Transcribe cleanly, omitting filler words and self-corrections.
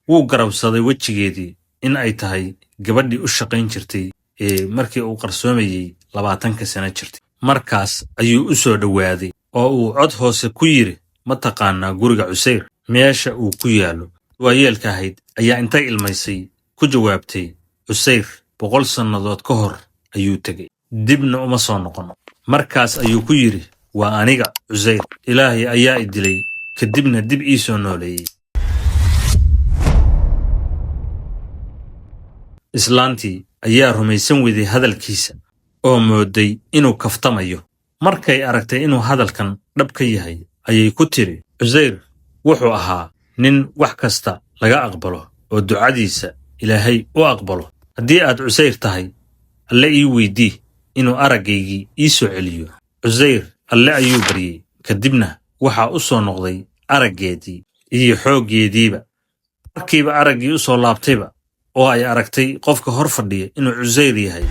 wuu garabsaday wejigeedii in ay tahay gabadhii u shaqayn jirtay ee markii uu qarsoomayay 20 sano jirtay. markaas ayuu u soo dhowaaday oo uu cod hoose ku yiri, ma taqaanaa guriga Cuseyr meesha uu ku yaalo? waayeelka ahayd ayaa intay ilmaysay ku jawaabtay, Cuseyr 100 sannadood ka hor ayuu tegay, dibna uma soo noqon. markaas ayuu ku yiri, waa aniga Cuseyr, Ilaahay ayaa i dilay kadibna dib ii soo nooleeyay. islaantii ayaa rumaysan weyday hadalkiisa oo mooday inuu kaftamayo. markay aragtay inuu hadalkan dhab ka yahay ayay ku tiri, Cuseyr wuxuu ahaa nin wax kasta laga aqbalo oo ducadiisa Ilaahay u aqbalo. haddii aad Cuseyr tahay, alle ii weydii inuu araggaygi ii soo celiyo. Cuseyr alle ayuu baryay, kadibna waxaa u soo noqday araggeedii iyo xooggeediiba. markiiba araggii u soo laabtayba oo ay aragtay qofka hor fadhiya inuu Cuseyr yahay,